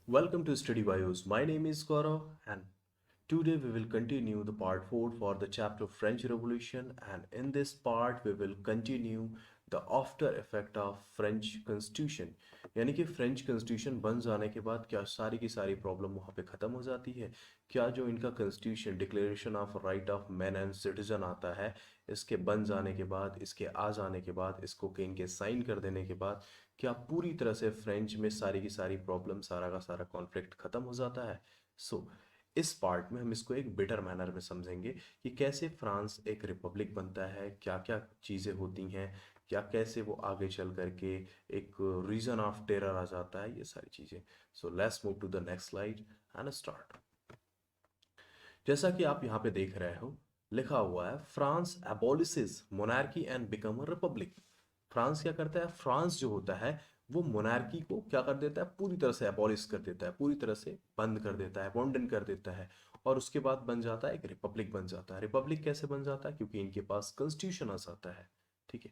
Welcome to Study Bios. My name is Gaurav and today we will continue the part 4 for the chapter French Revolution, and in this part we will continue the after effect of French Constitution. यानी कि French constitution बन जाने के बाद क्या सारी की सारी प्रॉब्लम वहाँ पे ख़त्म हो जाती है। क्या जो इनका constitution declaration of right of man and citizen आता है, इसके बन जाने के बाद, इसके आ जाने के बाद, इसको किंग के साइन कर देने के बाद क्या पूरी तरह से फ्रेंच में सारी की सारी प्रॉब्लम, सारा का सारा कॉन्फ्लिक्ट खत्म हो जाता है। इस पार्ट में हम इसको एक बेटर मैनर में समझेंगे कि कैसे फ्रांस एक रिपब्लिक बनता है, क्या क्या चीज़ें होती हैं, क्या कैसे वो आगे चल करके एक रीजन ऑफ टेरर आ जाता है, ये सारी चीज़ें। So let's move to the next slide and start. जैसा कि आप यहाँ पे देख रहे हो, लिखा हुआ है France abolishes monarchy and become a republic. France क्या करता है, फ्रांस जो होता है वो मोनार्की को क्या कर देता है, पूरी तरह से एबॉलिश कर देता है, पूरी तरह से बंद कर देता है, अबॉन्डन कर देता है, और उसके बाद बन जाता है एक रिपब्लिक बन जाता है। रिपब्लिक कैसे बन जाता है, क्योंकि इनके पास कॉन्स्टिट्यूशन आ जाता है। ठीक है।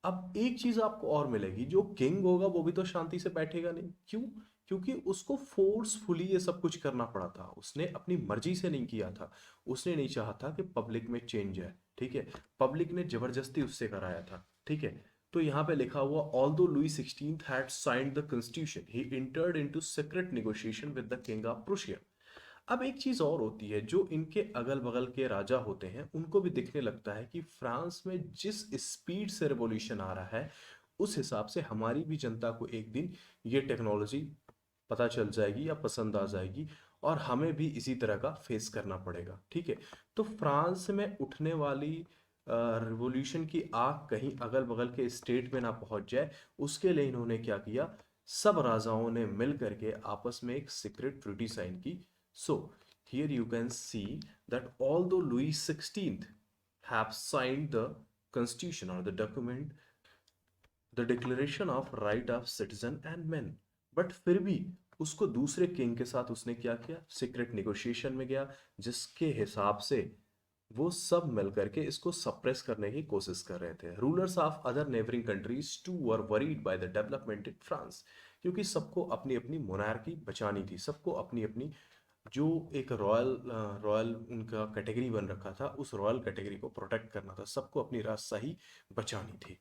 अब एक चीज आपको और मिलेगी, जो किंग होगा वो भी तो शांति से बैठेगा नहीं। क्यों? क्योंकि उसको फोर्सफुली ये सब कुछ करना पड़ा था, उसने अपनी मर्जी से नहीं किया था। उसने नहीं चाहा था कि पब्लिक में चेंज है। ठीक है। पब्लिक ने जबरदस्ती उससे कराया था। ठीक है। तो यहाँ पे लिखा हुआ, although Louis 16th had signed the constitution he entered into secret negotiation with the king of Prussia. अब एक चीज और होती है, जो इनके अगल बगल के राजा होते हैं उनको भी दिखने लगता है कि फ्रांस में जिस स्पीड से रेवोल्यूशन आ रहा है, उस हिसाब से हमारी भी जनता को एक दिन ये टेक्नोलॉजी पता चल जाएगी या पसंद आ जाएगी, और हमें भी इसी तरह का फेस करना पड़ेगा। ठीक है। तो फ्रांस में उठने वाली रिवॉल्यूशन की आग कहीं अगल बगल के स्टेट में ना पहुंच जाए, उसके लिए इन्होंने क्या किया, सब राजाओं ने मिल करके आपस में एक सीक्रेट ट्रीटी साइन की। So here you can see that although Louis XVI have signed the constitution or the document, the declaration of right of citizen and men, but फिर भी उसको दूसरे किंग के साथ उसने क्या किया, सीक्रेट नेगोशिएशन में गया, जिसके हिसाब से वो सब मिल करके इसको सप्रेस करने की कोशिश कर रहे थे। Rulers of other neighbouring countries to were worried by the development in France, क्योंकि सबको अपनी अपनी मोनार्की बचानी थी, सबको अपनी अपनी जो एक रॉयल रॉयल उनका कैटेगरी बन रखा था, उस रॉयल कैटेगरी को प्रोटेक्ट करना था, सबको अपनी राजशाही बचानी थी।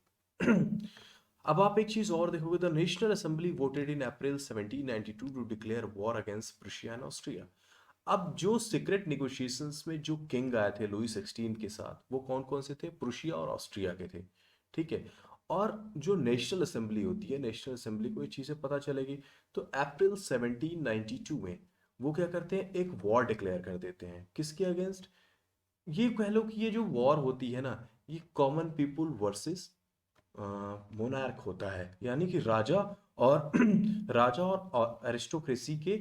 अब आप एक चीज और देखोगे, the National Assembly voted in April 1792 to declare war against Prussia and Austria. अब जो सीक्रेट निगोशिएशंस में जो किंग आए थे लुई 16 के साथ, वो कौन कौन से थे, प्रुशिया और ऑस्ट्रिया के थे। ठीक है। और जो नेशनल असेंबली होती है, नेशनल असेंबली को ये चीजें पता चलेगी, तो अप्रैल 1792 में वो क्या करते हैं, एक वॉर डिक्लेयर कर देते हैं, किसके अगेंस्ट। ये कह लो कि ये जो वॉर होती है ना, ये कॉमन पीपुल वर्सेस मोनार्क होता है, यानी कि राजा और राजा और एरिस्टोक्रेसी के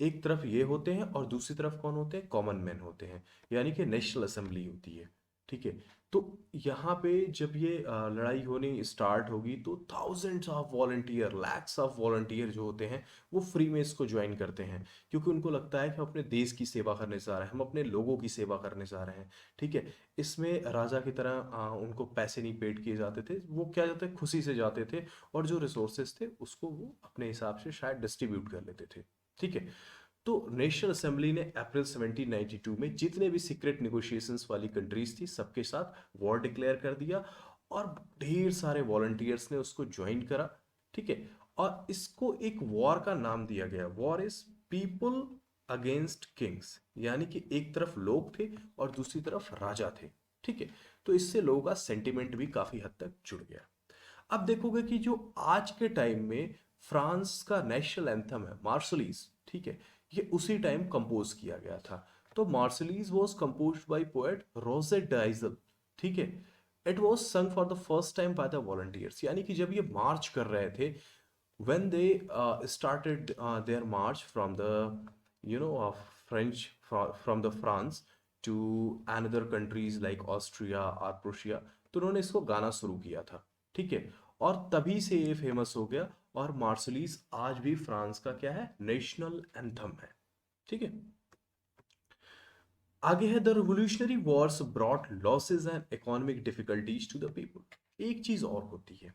एक तरफ ये होते हैं और दूसरी तरफ कौन होते हैं, कॉमन मैन होते हैं, यानी कि नेशनल असेंबली होती है। ठीक है। तो यहाँ पे जब ये लड़ाई होनी स्टार्ट होगी, तो thousands of volunteer, lakhs of volunteer जो होते हैं, वो फ्री में इसको ज्वाइन करते हैं, क्योंकि उनको लगता है कि हम अपने देश की सेवा करने जा रहे हैं, हम अपने लोगों की सेवा करने जा रहे हैं। ठीक है। इसमें राजा की तरह उनको पैसे नहीं पेड किए जाते थे, वो क्या जाते खुशी से जाते थे, और जो रिसोर्सेज थे उसको वो अपने हिसाब से शायद डिस्ट्रीब्यूट कर लेते थे। ठीक है। तो नेशनल असेंबली ने अप्रैल 1792 में जितने भी सीक्रेट नेगोशिएशंस वाली कंट्रीज थी, सबके साथ वॉर डिक्लेयर कर दिया, और ढेर सारे वॉलंटियर्स ने उसको ज्वाइन करा। ठीक है। और इसको एक वॉर का नाम दिया गया, war is people against Kings, यानी कि एक तरफ लोग थे और दूसरी तरफ राजा थे। ठीक है। तो इससे लोगों का सेंटिमेंट भी काफी हद तक जुड़ गया। अब देखोगे कि जो आज के टाइम में फ्रांस का नेशनल एंथम है मार्शलीज, ठीक है, ये उसी टाइम कंपोज किया गया था। तो Marseillaise was composed by poet Rouget de Lisle. ठीक है। इट वाज सung for the first time by the volunteers, यानी कि जब ये मार्च कर रहे थे, when they started their march from the French, from the France to another countries like Austria or Prussia, तो उन्होंने इसको गाना शुरू किया था। ठीक है। और तभी से ये फेमस हो गया, और मार्शलीज आज भी फ्रांस का क्या है, नेशनल एंथम है। ठीक है। आगे है, the revolutionary wars brought losses and economic difficulties to the people. एक चीज और होती है,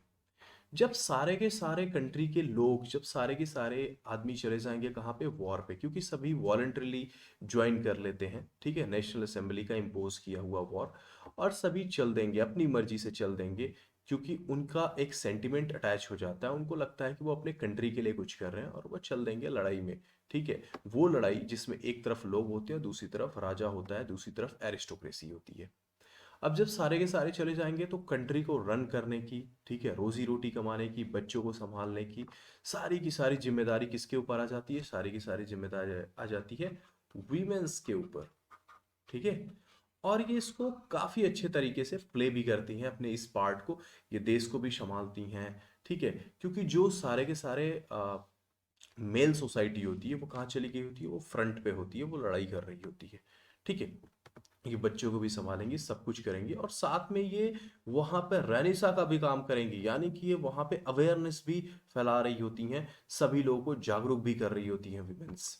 जब सारे के सारे कंट्री के लोग, जब सारे के सारे आदमी चले जाएंगे कहाँ पे, वॉर पे, क्योंकि सभी वॉलंटरली ज्वाइन कर लेते हैं, ठीक है, नेशनल असेंबली का इम्पोज किया हुआ वॉर, और सभी चल देंगे, अपनी मर्जी से चल देंगे, क्योंकि उनका एक सेंटिमेंट अटैच हो जाता है, उनको लगता है कि वो अपने कंट्री के लिए कुछ कर रहे हैं, और वो चल देंगे लड़ाई में। ठीक है, वो लड़ाई जिसमें एक तरफ लोग होते हैं, दूसरी तरफ राजा होता है, दूसरी तरफ एरिस्टोक्रेसी होती है। अब जब सारे के सारे चले जाएंगे तो कंट्री को रन करने की, ठीक है, रोजी रोटी कमाने की, बच्चों को संभालने की सारी जिम्मेदारी किसके ऊपर आ जाती है? सारी की सारी जिम्मेदारी आ जाती है वीमेंस के ऊपर। ठीक है, और ये इसको काफी अच्छे तरीके से प्ले भी करती हैं अपने इस पार्ट को, ये देश को भी संभालती हैं। ठीक है, क्योंकि जो सारे के सारे मेल सोसाइटी होती है वो कहाँ चली गई होती है? वो फ्रंट पे होती है, वो लड़ाई कर रही होती है। ठीक है, ये बच्चों को भी संभालेंगी, सब कुछ करेंगी, और साथ में ये वहां पे रेनेसा का भी काम करेंगी, यानी कि ये वहां पे अवेयरनेस भी फैला रही होती हैं, सभी लोगों को जागरूक भी कर रही होती हैं women's.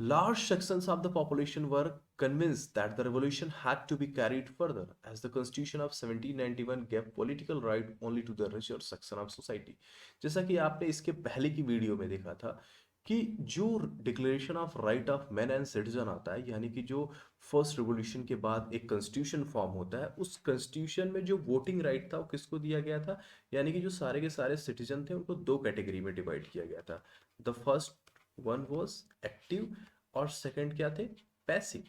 Large sections of the population were convinced that the revolution had to be carried further, as the Constitution of 1791 gave political right only to the richer section of society. जैसा कि आपने इसके पहले की वीडियो में देखा था कि जो declaration of right of man and citizen आता है, यानी कि जो फर्स्ट रिवोल्यूशन के बाद एक कॉन्स्टिट्यूशन फॉर्म होता है, उस कॉन्स्टिट्यूशन में जो वोटिंग राइट था वो किसको दिया गया था? यानी कि जो सारे के सारे सिटीजन थे उनको दो कैटेगरी में डिवाइड किया गया था। The first one was active, और सेकंड क्या थे? पैसिव।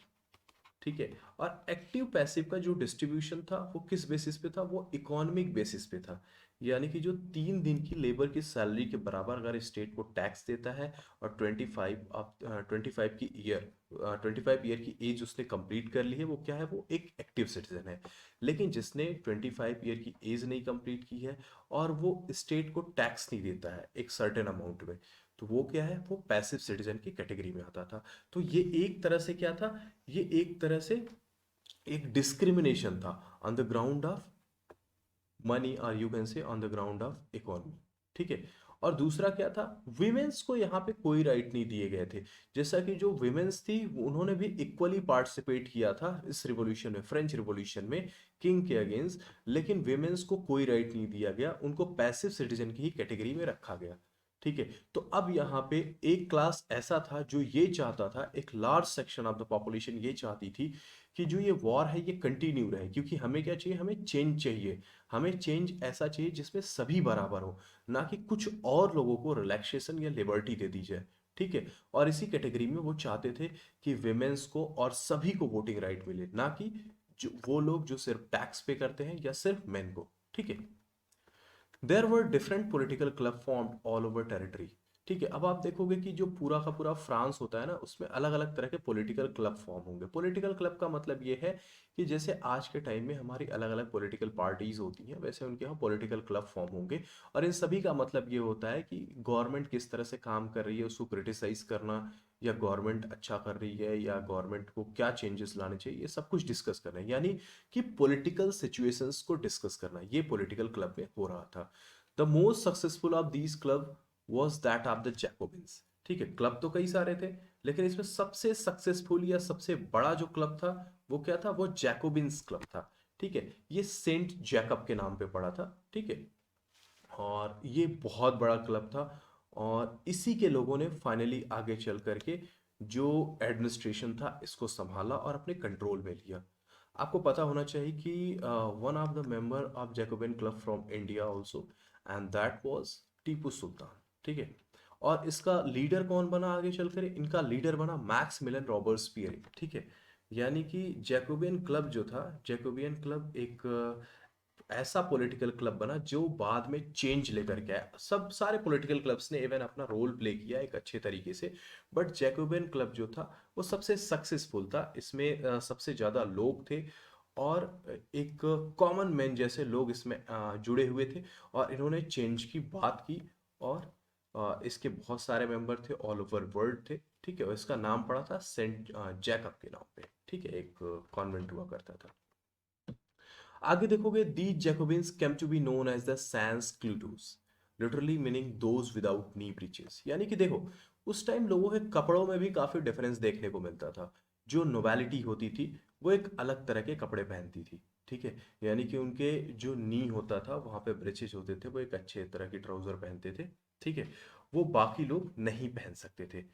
ठीक है, और एक्टिव पैसिव का जो डिस्ट्रीब्यूशन था वो किस बेसिस पे था? वो इकोनॉमिक बेसिस पे था, यानी कि जो 3 दिन की लेबर की सैलरी के बराबर अगर स्टेट को टैक्स देता है, और 25 की ईयर 25 ईयर की एज उसने कंप्लीट कर ली है, वो क्या है? वो एक एक्टिव सिटीजन है। लेकिन जिसने 25 ईयर की एज नहीं कंप्लीट की है और वो स्टेट को टैक्स नहीं देता है एक सर्टेन अमाउंट में, तो वो क्या है? वो पैसिव सिटीजन की कैटेगरी में आता था। तो ये एक तरह से क्या था? ये एक तरह से एक डिस्क्रिमिनेशन था on the ground of money, और you can say on the ground of economy. ठीक है, और दूसरा क्या था? विमेंस को यहाँ पे कोई राइट नहीं दिए गए थे, जैसा कि जो विमेंस थी उन्होंने भी इक्वली पार्टिसिपेट किया था इस रिवॉल्यूशन में, फ्रेंच रिवॉल्यूशन में, किंग के अगेंस्ट, लेकिन विमेंस को कोई राइट नहीं दिया गया, उनको पैसिव सिटीजन की ही कैटेगरी में रखा गया। ठीक है, तो अब यहाँ पे एक क्लास ऐसा था जो ये चाहता था, एक large section of the population ये चाहती थी कि जो ये वॉर है ये कंटिन्यू रहे, क्योंकि हमें क्या चाहिए? हमें चेंज चाहिए, हमें चेंज ऐसा चाहिए जिसमें सभी बराबर हो, ना कि कुछ और लोगों को रिलैक्सेशन या लिबर्टी दे दी जाए। ठीक है, और इसी कैटेगरी में वो चाहते थे कि विमेंस को और सभी को वोटिंग राइट मिले, ना कि जो वो लोग जो सिर्फ टैक्स पे करते हैं या सिर्फ मेन को। ठीक है, there were different political club formed all over territory. ठीक है, अब आप देखोगे कि जो पूरा का पूरा फ्रांस होता है ना, उसमें अलग अलग तरह के पॉलिटिकल क्लब फॉर्म होंगे। पॉलिटिकल क्लब का मतलब ये है कि जैसे आज के टाइम में हमारी अलग अलग पॉलिटिकल पार्टीज होती हैं, वैसे उनके यहाँ पॉलिटिकल क्लब फॉर्म होंगे, और इन सभी का मतलब ये होता है कि गवर्नमेंट किस तरह से काम कर रही है उसको क्रिटिसाइज करना, या गवर्नमेंट अच्छा कर रही है, या गवर्नमेंट को क्या चेंजेस लाने चाहिए, ये सब कुछ डिस्कस करना है, यानी कि पॉलिटिकल सिचुएशंस को डिस्कस करना, ये पॉलिटिकल क्लब में हो रहा था। The most successful of these club was that of the Jacobins. ठीक है, क्लब तो कई सारे थे, लेकिन इसमें सबसे सक्सेसफुल या सबसे बड़ा जो क्लब था वो क्या था? वो जैकोबिन्स क्लब था। ठीक है, ये सेंट जैकब के नाम पे पड़ा था। ठीक है, और ये बहुत बड़ा क्लब था, और इसी के लोगों ने फाइनली आगे चल करके जो एडमिनिस्ट्रेशन था इसको संभाला और अपने कंट्रोल में लिया। आपको पता होना चाहिए कि one of the member of Jacobin club from India also, and that was Tipu Sultan. ठीक है, और इसका लीडर कौन बना आगे चलकर? इनका लीडर बना मैक्स मिलन रॉबर्ट्सपियर। ठीक है, यानी कि जैकोबियन क्लब जो था, जैकोबियन क्लब एक ऐसा पॉलिटिकल क्लब बना जो बाद में चेंज लेकर के आया। सब सारे पॉलिटिकल क्लब्स ने इवन अपना रोल प्ले किया एक अच्छे तरीके से, बट जैकोबियन क्लब जो था वो सबसे सक्सेसफुल था। इसमें सबसे ज़्यादा लोग थे, और एक कॉमन मैन जैसे लोग इसमें जुड़े हुए थे, और इन्होंने चेंज की बात की, और इसके बहुत सारे मेंबर थे, ऑल ओवर वर्ल्ड थे। ठीक है, और इसका नाम पड़ा था सेंट जैकब के नाम पे। ठीक है, एक कॉन्वेंट हुआ करता था। आगे देखोगे, the Jacobins came to be known as the sans culottes, literally meaning those without knee breeches. यानी कि देखो, उस टाइम लोगों के कपड़ों में भी काफी डिफरेंस देखने को मिलता था। जो नोबिलिटी होती थी वो एक अलग तरह के कपड़े पहनती थी। ठीक है, यानी कि उनके जो नी होता था वहां पे ब्रेचेज होते थे, वो एक अच्छे तरह की ट्राउजर पहनते थे। ठीक है, वो बाकी लोग नहीं पहन सकते थे।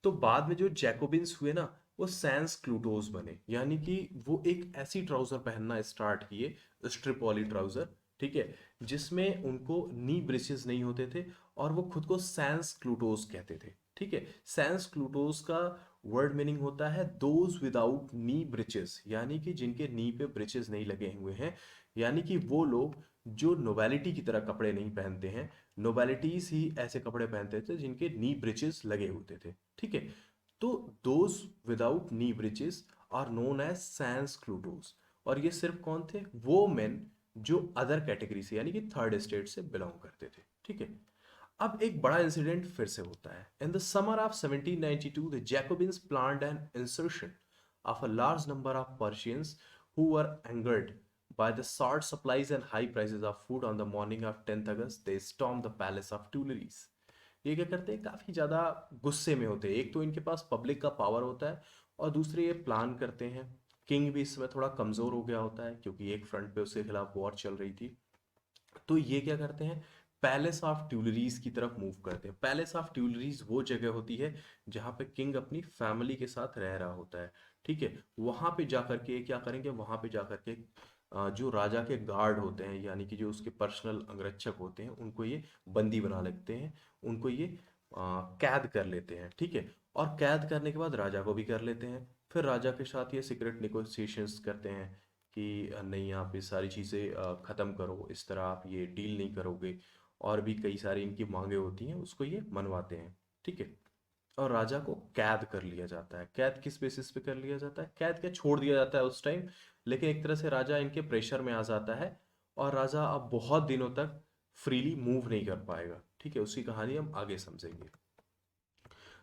तो बाद में जो जैकोबिन्स हुए ना, वो सैंस क्लूटोज बने, यानी कि वो एक ऐसी ट्राउजर पहनना स्टार्ट किए, स्ट्रिप वाली ट्राउजर। ठीक है, जिसमें उनको नी ब्रेसेस नहीं होते थे, और वो खुद को सैंस क्लूटोज कहते थे। ठीक है, सैंस क्लूटोज का वर्ड मीनिंग होता है दोज विदाउट नी ब्रिचेस, यानी कि जिनके नी पे ब्रिचेस नहीं लगे हुए हैं, यानी कि वो लोग जो नोवेलिटी की तरह कपड़े नहीं पहनते हैं। नोवेलिटीज ही ऐसे कपड़े पहनते थे जिनके नी ब्रिचेस लगे होते थे। ठीक है, तो those without knee breeches are known as sans culottes. और ये सिर्फ कौन थे? वो मेन जो अदर कैटेगरी से, यानी कि थर्ड स्टेट से बिलोंग करते थे। ठीक है, अब एक बड़ा इंसिडेंट फिर से होता है। In the summer of 1792 the Jacobins planned an insertion of a large number of Persians who were angered by the short supplies and high prices of food. On the morning of 10th August, they stormed the palace of Tuileries. ये क्या करते हैं? काफ़ी ज़्यादा गुस्से में होते हैं। एक तो इनके पास पब्लिक का पावर होता है, और दूसरे ये प्लान करते हैं। किंग भी इसमें थोड़ा कमज़ोर हो गया होता है, क्योंकि एक फ्रंट पे उसके खिलाफ वॉर चल रही थी। तो ये क्या करते हैं? पैलेस ऑफ ट्यूलरीज की तरफ मूव करते हैं। पैलेस ऑफ ट्यूलरीज वो जगह होती है जहाँ पे किंग अपनी फैमिली के साथ रह रहा होता है। ठीक है, वहां पे जाकर के क्या करेंगे? वहां पे जाकर के जो राजा के गार्ड होते हैं, यानी कि जो उसके पर्सनल अंगरक्षक होते हैं, उनको ये बंदी बना लेते हैं, उनको ये कैद कर लेते हैं। ठीक है, और कैद करने के बाद राजा को भी कर लेते हैं। फिर राजा के साथ ये सीक्रेट निगोशिएशंस करते हैं कि नहीं, आप ये सारी चीज़ें ख़त्म करो, इस तरह आप ये डील नहीं करोगे। और भी कई सारी इनकी मांगे होती हैं, उसको ये मनवाते हैं। ठीक है, और राजा को कैद कर लिया जाता है। कैद किस बेसिस पे कर लिया जाता है? कैद क्या, छोड़ दिया जाता है उस टाइम, लेकिन एक तरह से राजा इनके प्रेशर में आ जाता है, और राजा अब बहुत दिनों तक फ्रीली मूव नहीं कर पाएगा। ठीक है, उसकी कहानी हम आगे समझेंगे।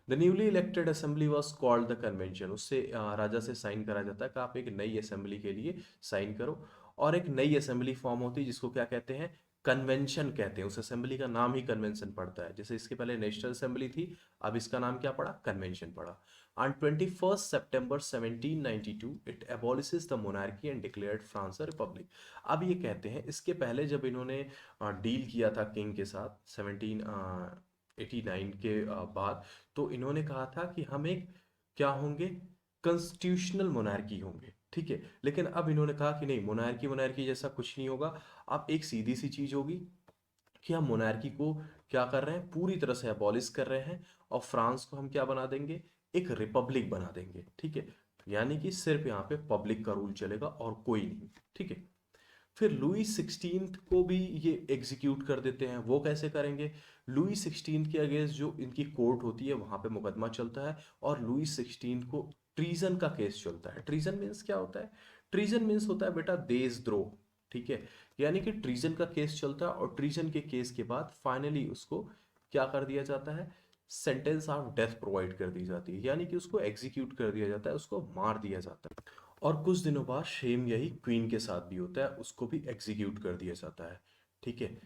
The newly elected assembly was called the convention. उससे राजा से साइन करा जाता है कि आप एक नई असेंबली के लिए साइन करो, और एक नई असेंबली फॉर्म होती है जिसको क्या कहते हैं? कन्वेंशन कहते हैं। उस असेंबली का नाम ही कन्वेंशन पड़ता है। जैसे इसके पहले नेशनल असेंबली थी, अब इसका नाम क्या पड़ा? कन्वेंशन पड़ा। On 21st September 1792 it abolishes the monarchy and declared France a republic। अब ये कहते हैं, इसके पहले जब इन्होंने डील किया था किंग के साथ 1789 के बाद, तो इन्होंने कहा था कि हम एक क्या होंगे? कॉन्स्टिट्यूशनल मोनार्की होंगे। ठीक है, लेकिन अब इन्होंने कहा कि नहीं, मोनार्की मोनार्की जैसा कुछ नहीं होगा। अब एक सीधी सी चीज होगी कि हम मोनार्की को क्या कर रहे हैं? पूरी तरह से अबॉलिश कर रहे हैं, और फ्रांस को हम क्या बना देंगे? एक रिपब्लिक बना देंगे। ठीक है, यानी कि सिर्फ यहाँ पे पब्लिक का रूल चलेगा और कोई नहीं। ठीक है, फिर लुई 16 को भी ये एग्जीक्यूट कर देते हैं। वो कैसे करेंगे? लुई 16 के अगेंस्ट जो इनकी कोर्ट होती है, वहां पे मुकदमा चलता है, और लुई 16 को ट्रीजन का केस चलता है। ट्रीजन मीन्स क्या होता है? ट्रीजन मीन्स होता है बेटा देशद्रोह। ठीक है, यानी कि ट्रीजन का केस चलता है, और ट्रीजन के केस के बाद फाइनली उसको क्या कर दिया जाता है? सेंटेंस ऑफ डेथ प्रोवाइड कर दी जाती है, यानी कि उसको एग्जीक्यूट कर दिया जाता है, उसको मार दिया जाता है। और कुछ दिनों बाद सेम यही क्वीन के साथ भी होता है, उसको भी एग्जीक्यूट कर दिया जाता है। ठीक है,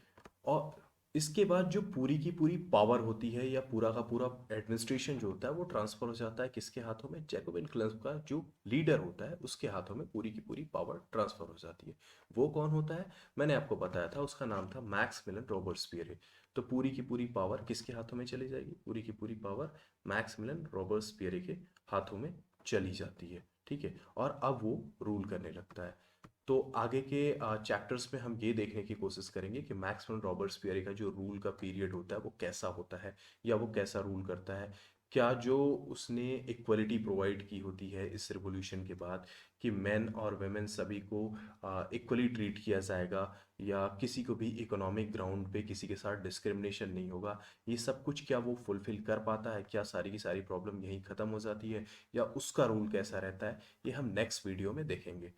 और इसके बाद जो पूरी की पूरी पावर होती है, या पूरा का पूरा एडमिनिस्ट्रेशन जो होता है, वो ट्रांसफर हो जाता है किसके हाथों में? जैकोबिन क्लब का जो लीडर होता है उसके हाथों में पूरी की पूरी पावर ट्रांसफर हो जाती है। वो कौन होता है? मैंने आपको बताया था, उसका नाम था मैक्समिलन रॉबर्टसपियरे। तो पूरी की पूरी पावर किसके हाथों में चली जाएगी? पूरी की पूरी पावर मैक्समिलन रॉबर्टसपियरे के हाथों में चली जाती है। ठीक है, और अब वो रूल करने लगता है। तो आगे के चैप्टर्स में हम ये देखने की कोशिश करेंगे कि मैक्सवेल रॉबर्ट्सबियरी का जो रूल का पीरियड होता है वो कैसा होता है, या वो कैसा रूल करता है। क्या जो उसने इक्वलिटी प्रोवाइड की होती है इस रिवॉल्यूशन के बाद, कि मेन और वेमेन सभी को इक्वली ट्रीट किया जाएगा, या किसी को भी इकोनॉमिक ग्राउंड पे किसी के साथ डिस्क्रिमिनेशन नहीं होगा, ये सब कुछ क्या वो फुलफिल कर पाता है? क्या सारी की सारी प्रॉब्लम यहीं ख़त्म हो जाती है, या उसका रूल कैसा रहता है? ये हम नेक्स्ट वीडियो में देखेंगे।